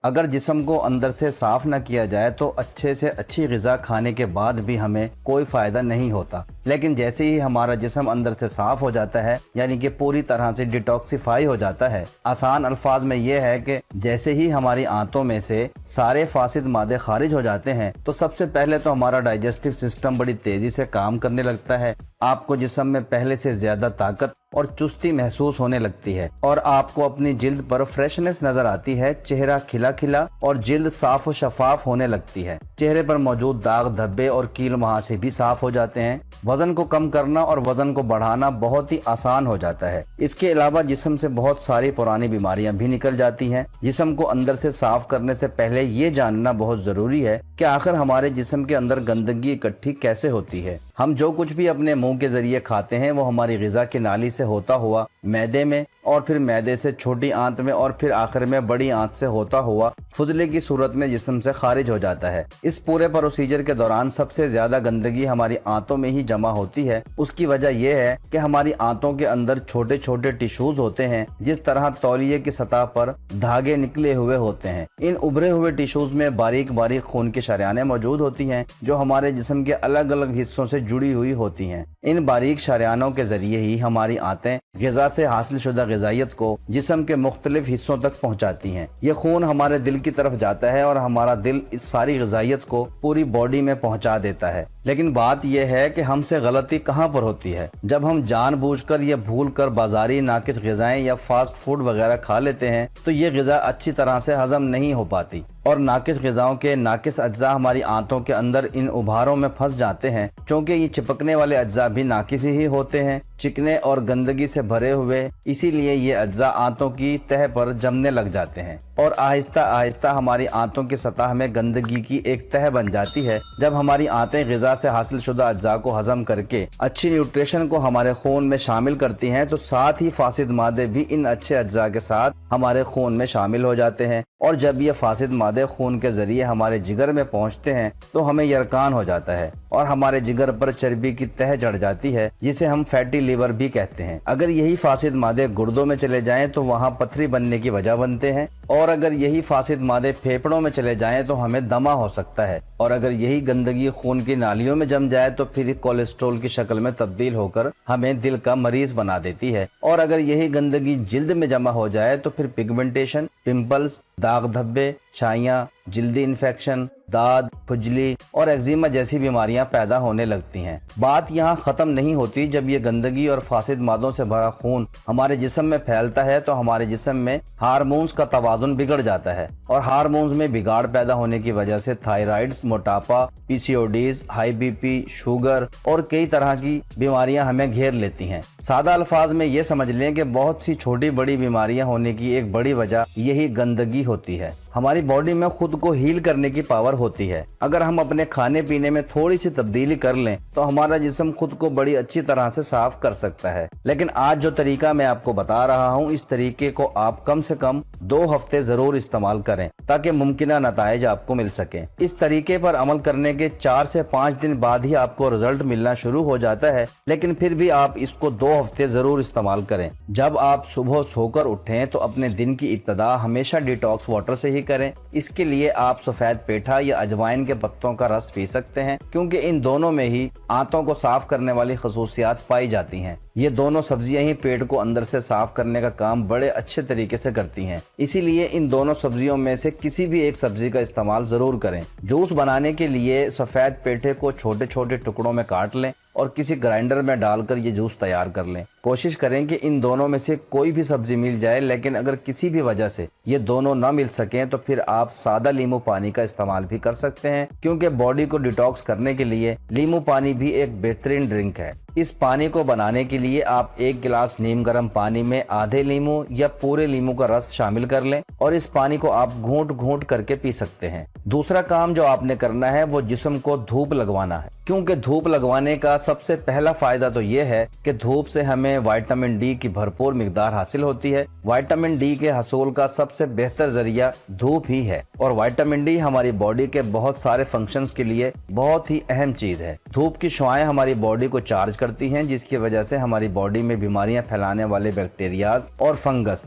اگر جسم کو اندر سے صاف نہ کیا جائے تو اچھے سے اچھی غذا کھانے کے بعد بھی ہمیں کوئی فائدہ نہیں ہوتا، لیکن جیسے ہی ہمارا جسم اندر سے صاف ہو جاتا ہے، یعنی کہ پوری طرح سے ڈیٹاکسیفائی ہو جاتا ہے، آسان الفاظ میں یہ ہے کہ جیسے ہی ہماری آنتوں میں سے سارے فاسد مادے خارج ہو جاتے ہیں تو سب سے پہلے تو ہمارا ڈائجسٹو سسٹم بڑی تیزی سے کام کرنے لگتا ہے، آپ کو جسم میں پہلے سے زیادہ طاقت اور چستی محسوس ہونے لگتی ہے، اور آپ کو اپنی جلد پر فریشنس نظر آتی ہے، چہرہ کھلا کھلا اور جلد صاف و شفاف ہونے لگتی ہے، چہرے پر موجود داغ دھبے اور کیل مہاسے بھی صاف ہو جاتے ہیں، وزن کو کم کرنا اور وزن کو بڑھانا بہت ہی آسان ہو جاتا ہے۔ اس کے علاوہ جسم سے بہت ساری پرانی بیماریاں بھی نکل جاتی ہیں۔ جسم کو اندر سے صاف کرنے سے پہلے یہ جاننا بہت ضروری ہے کہ آخر ہمارے جسم کے اندر گندگی اکٹھی کیسے ہوتی ہے۔ ہم جو کچھ بھی اپنے منہ کے ذریعے کھاتے ہیں وہ ہماری غذا کی نالی سے ہوتا ہوا معدے میں، اور پھر معدے سے چھوٹی آنت میں، اور پھر آخر میں بڑی آنت سے ہوتا ہوا فضلے کی صورت میں جسم سے خارج ہو جاتا ہے۔ اس پورے پروسیجر کے دوران سب سے زیادہ گندگی ہماری آنتوں میں ہی جمع ہوتی ہے۔ اس کی وجہ یہ ہے کہ ہماری آنتوں کے اندر چھوٹے چھوٹے ٹیشوز ہوتے ہیں، جس طرح تولیے کی سطح پر دھاگے نکلے ہوئے ہوتے ہیں۔ ان ابھرے ہوئے ٹیشوز میں باریک باریک خون کی شریانیں موجود ہوتی ہیں جو ہمارے جسم کے الگ الگ حصوں سے جڑی ہوئی ہوتی ہیں۔ ان باریک شریانوں کے ذریعے ہی ہماری آنتیں غذا سے حاصل شدہ غذائیت کو جسم کے مختلف حصوں تک پہنچاتی ہیں۔ یہ خون ہمارے دل کی طرف جاتا ہے اور ہمارا دل اس ساری غذائیت کو پوری باڈی میں پہنچا دیتا ہے۔ لیکن بات یہ ہے کہ ہم سے غلطی کہاں پر ہوتی ہے؟ جب ہم جان بوجھ کر یا بھول کر بازاری ناقص غذائیں یا فاسٹ فوڈ وغیرہ کھا لیتے ہیں تو یہ غذا اچھی طرح سے ہضم نہیں ہو پاتی، اور ناقص غذاؤں کے ناقص اجزاء ہماری آنتوں کے اندر ان ابھاروں میں پھنس جاتے ہیں۔ چونکہ یہ چپکنے والے اجزاء بھی ناقص ہی ہوتے ہیں، چکنے اور گندگی سے بھرے ہوئے، اسی لیے یہ اجزاء آنتوں کی تہہ پر جمنے لگ جاتے ہیں، اور آہستہ آہستہ ہماری آنتوں کی سطح میں گندگی کی ایک تہہ بن جاتی ہے۔ جب ہماری آنتیں غذا سے حاصل شدہ اجزاء کو ہضم کر کے اچھی نیوٹریشن کو ہمارے خون میں شامل کرتی ہیں تو ساتھ ہی فاسد مادے بھی ان اچھے اجزاء کے ساتھ ہمارے خون میں شامل ہو جاتے ہیں، اور جب یہ فاسد مادے خون کے ذریعے ہمارے جگر میں پہنچتے ہیں تو ہمیں یرقان ہو جاتا ہے اور ہمارے جگر پر چربی کی تہہ چڑھ جاتی ہے، جسے ہم فیٹی لیور بھی کہتے ہیں۔ اگر یہی فاسد مادے گردوں میں چلے جائیں تو وہاں پتھری بننے کی وجہ بنتے ہیں، اور اگر یہی فاسد مادے پھیپھڑوں میں چلے جائیں تو ہمیں دمہ ہو سکتا ہے، اور اگر یہی گندگی خون کی نالیوں میں جم جائے تو پھر کولیسٹرول کی شکل میں تبدیل ہو کر ہمیں دل کا مریض بنا دیتی ہے، اور اگر یہی گندگی جلد میں جمع ہو جائے تو پھر پگمنٹیشن، پمپلز، داغ دھبے، چھائیاں، جلدی انفیکشن، داد، کھجلی اور ایگزیما جیسی بیماریاں پیدا ہونے لگتی ہیں۔ بات یہاں ختم نہیں ہوتی۔ جب یہ گندگی اور فاسد مادوں سے بھرا خون ہمارے جسم میں پھیلتا ہے تو ہمارے جسم میں ہارمونز کا توازن بگڑ جاتا ہے، اور ہارمونز میں بگاڑ پیدا ہونے کی وجہ سے تھائرائیڈز، موٹاپا، P C O Ds, high B P, sugar اور کئی طرح کی بیماریاں ہمیں گھیر لیتی ہیں۔ سادہ الفاظ میں یہ سمجھ لیں کہ بہت سی چھوٹی بڑی بیماریاں ہونے کی ایک بڑی وجہ یہی گندگی ہوتی ہے۔ ہماری باڈی میں خود کو ہیل کرنے کی پاور ہوتی ہے۔ اگر ہم اپنے کھانے پینے میں تھوڑی سی تبدیلی کر لیں تو ہمارا جسم خود کو بڑی اچھی طرح سے صاف کر سکتا ہے۔ لیکن آج جو طریقہ میں آپ کو بتا رہا ہوں، اس طریقے کو آپ کم سے کم 2 ہفتے ضرور استعمال کریں تاکہ ممکنہ نتائج آپ کو مل سکیں۔ اس طریقے پر عمل کرنے کے 4 سے 5 دن بعد ہی آپ کو رزلٹ ملنا شروع ہو جاتا ہے، لیکن پھر بھی آپ اس کو 2 ہفتے ضرور استعمال کریں۔ جب آپ صبح سو کر اٹھیں تو اپنے دن کی ابتدا ہمیشہ ڈیٹاکس واٹر سے ہی کریں۔ اس کے لیے آپ سفید پیٹھا یا اجوائن کے پتوں کا رس پی سکتے ہیں، کیونکہ ان دونوں میں ہی آنتوں کو صاف کرنے والی خصوصیات پائی جاتی ہیں۔ یہ دونوں سبزیاں ہی پیٹ کو اندر سے صاف کرنے کا کام بڑے اچھے طریقے سے کرتی ہیں، اسی لیے ان دونوں سبزیوں میں سے کسی بھی ایک سبزی کا استعمال ضرور کریں۔ جوس بنانے کے لیے سفید پیٹھے کو چھوٹے چھوٹے ٹکڑوں میں کاٹ لیں اور کسی گرائنڈر میں ڈال کر یہ جوس تیار کر لیں۔ کوشش کریں کہ ان دونوں میں سے کوئی بھی سبزی مل جائے، لیکن اگر کسی بھی وجہ سے یہ دونوں نہ مل سکیں تو پھر آپ سادہ لیمو پانی کا استعمال بھی کر سکتے ہیں، کیونکہ باڈی کو ڈیٹاکس کرنے کے لیے لیمو پانی بھی ایک بہترین ڈرنک ہے۔ اس پانی کو بنانے کے لیے آپ 1 گلاس نیم گرم پانی میں آدھے لیمو یا پورے لیمو کا رس شامل کر لیں، اور اس پانی کو آپ گھونٹ گھونٹ کر کے پی سکتے ہیں۔ دوسرا کام جو آپ نے کرنا ہے وہ جسم کو دھوپ لگوانا ہے، کیونکہ دھوپ لگوانے کا سب سے پہلا فائدہ تو یہ ہے کہ دھوپ سے ہمیں وائٹامن ڈی کی بھرپور مقدار حاصل ہوتی ہے۔ وائٹامن ڈی کے حصول کا سب سے بہتر ذریعہ دھوپ ہی ہے، اور وائٹامن ڈی ہماری باڈی کے بہت سارے فنکشنز کے لیے بہت ہی اہم چیز ہے۔ دھوپ کی شعاعیں ہماری باڈی کو چارج کرتی ہیں، جس کی وجہ سے ہماری باڈی میں بیماریاں پھیلانے والے بیکٹیریاز اور فنگس